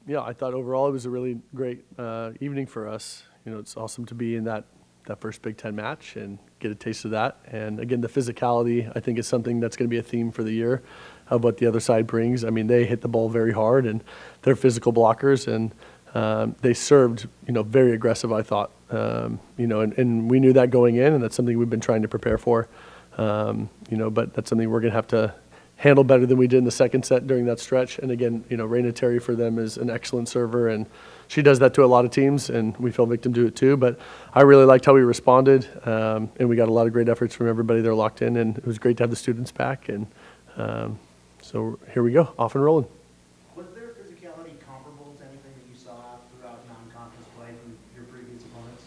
Yeah, I thought overall it was a really great evening for us. It's awesome to be in that first Big Ten match and get a taste of that. And again, the physicality, I think, is something that's going to be a theme for the year of what the other side brings. I mean, they hit the ball very hard, and they're physical blockers, and they served, very aggressive, I thought. And we knew that going in, and that's something we've been trying to prepare for. But that's something we're going to have to handle better than we did in the second set during that stretch. And again, Raina Terry for them is an excellent server, and she does that to a lot of teams, and we fell victim to it too. But I really liked how we responded, and we got a lot of great efforts from everybody there locked in, and it was great to have the students back. And so here we go, off and rolling. Was their physicality comparable to anything that you saw throughout non-conference play from your previous opponents?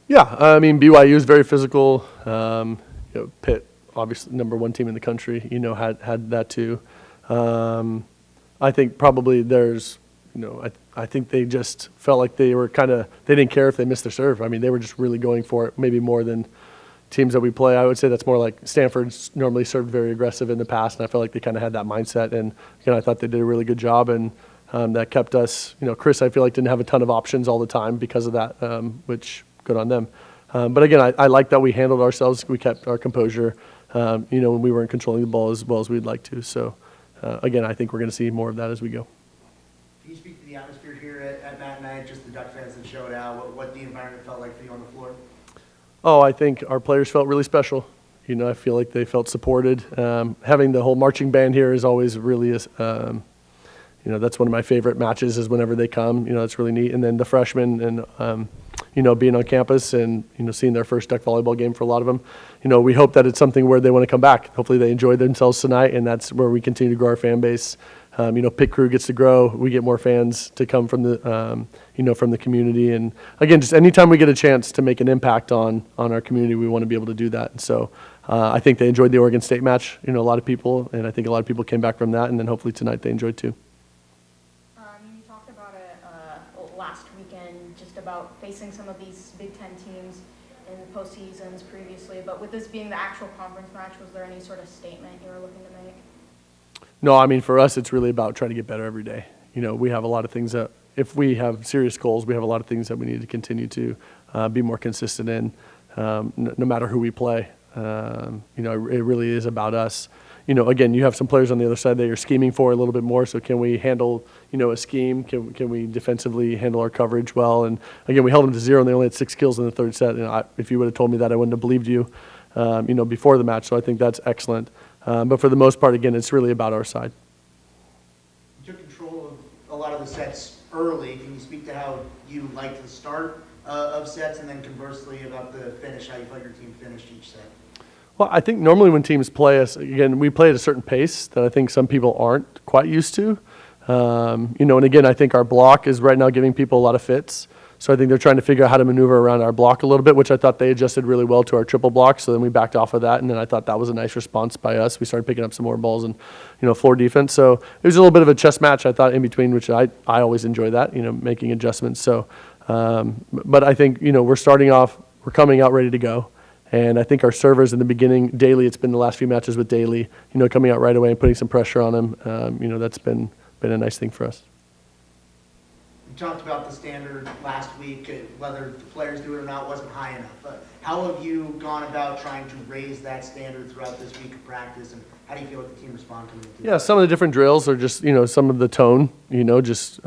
Yeah, I mean, BYU is very physical. Pitt, obviously number one team in the country, had that too. I think probably there's, I think they just felt like they didn't care if they missed their serve. I mean, they were just really going for it, maybe more than teams that we play. I would say that's more like Stanford's normally served very aggressive in the past, and I felt like they kind of had that mindset. And again, I thought they did a really good job, and that kept us, Chris, I feel like didn't have a ton of options all the time because of that, which good on them. But again, I like that we handled ourselves. We kept our composure, when we weren't controlling the ball as well as we'd like to. So, again, I think we're going to see more of that as we go. Can you speak to the atmosphere here at Matt Night, just the Duck fans that showed out, what the environment felt like for you on the floor? Oh, I think our players felt really special. I feel like they felt supported. Having the whole marching band here is always really, that's one of my favorite matches is whenever they come. It's really neat. And then the freshmen and, being on campus and, seeing their first Duck volleyball game for a lot of them. We hope that it's something where they want to come back. Hopefully they enjoyed themselves tonight, and that's where we continue to grow our fan base. Pit Crew gets to grow. We get more fans to come from the, from the community. And again, just anytime we get a chance to make an impact on our community, we want to be able to do that. And so I think they enjoyed the Oregon State match, a lot of people, and I think a lot of people came back from that. And then hopefully tonight they enjoyed too. You talked about it last weekend, just about facing some of these Big Ten teams in postseasons previously. But with this being the actual conference match, was there any sort of statement you were looking to make? No, I mean, for us, it's really about trying to get better every day. We have a lot of things that, if we have serious goals, we have a lot of things that we need to continue to be more consistent in, no matter who we play. It really is about us. Again, you have some players on the other side that you're scheming for a little bit more. So can we handle, a scheme? Can we defensively handle our coverage well? And again, we held them to 0, and they only had 6 kills in the third set. If you would have told me that, I wouldn't have believed you, before the match. So I think that's excellent. But for the most part, again, it's really about our side. You took control of a lot of the sets early. Can you speak to how you liked the start of sets, and then conversely about the finish, how you felt your team finished each set? Well, I think normally when teams play us, again, we play at a certain pace that I think some people aren't quite used to. And again, I think our block is right now giving people a lot of fits. So I think they're trying to figure out how to maneuver around our block a little bit, which I thought they adjusted really well to our triple block. So then we backed off of that, and then I thought that was a nice response by us. We started picking up some more balls and, floor defense. So it was a little bit of a chess match, I thought, in between, which I always enjoy that, making adjustments. So, but I think, we're starting off, we're coming out ready to go. And I think our servers in the beginning, Daly, it's been the last few matches with Daly, coming out right away and putting some pressure on him. That's been a nice thing for us. You talked about the standard last week, whether the players do it or not wasn't high enough. How have you gone about trying to raise that standard throughout this week of practice, and how do you feel like the team responded to it? Yeah, some of the different drills are just, some of the tone, just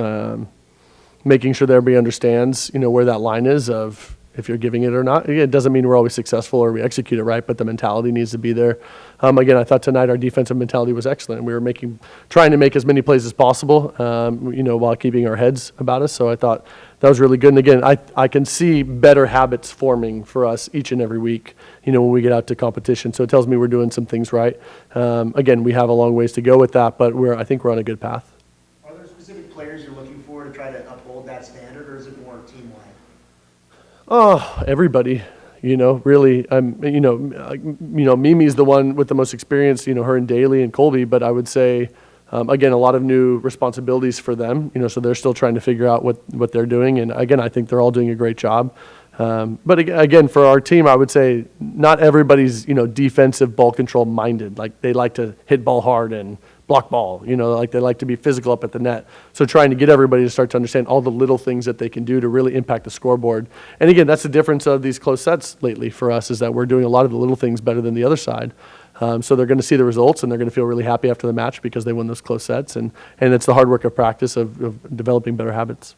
making sure that everybody understands, where that line is of if you're giving it or not. It doesn't mean we're always successful or we execute it right, but the mentality needs to be there. Again, I thought tonight our defensive mentality was excellent. We were trying to make as many plays as possible, while keeping our heads about us. So I thought that was really good. And again, I can see better habits forming for us each and every week, when we get out to competition. So it tells me we're doing some things right. Again, we have a long ways to go with that, but I think we're on a good path. Are there specific players you're looking for to try to uphold that standard, or is it more team-wide? Oh, everybody, really. Mimi's the one with the most experience, her and Daly and Colby, but I would say, again, a lot of new responsibilities for them, so they're still trying to figure out what they're doing. And again, I think they're all doing a great job. But again, for our team, I would say not everybody's, defensive ball control minded. Like they like to hit ball hard and block ball, like they like to be physical up at the net. So trying to get everybody to start to understand all the little things that they can do to really impact the scoreboard. And again, that's the difference of these close sets lately for us, is that we're doing a lot of the little things better than the other side. So they're going to see the results, and they're going to feel really happy after the match because they won those close sets. And it's the hard work of practice of developing better habits.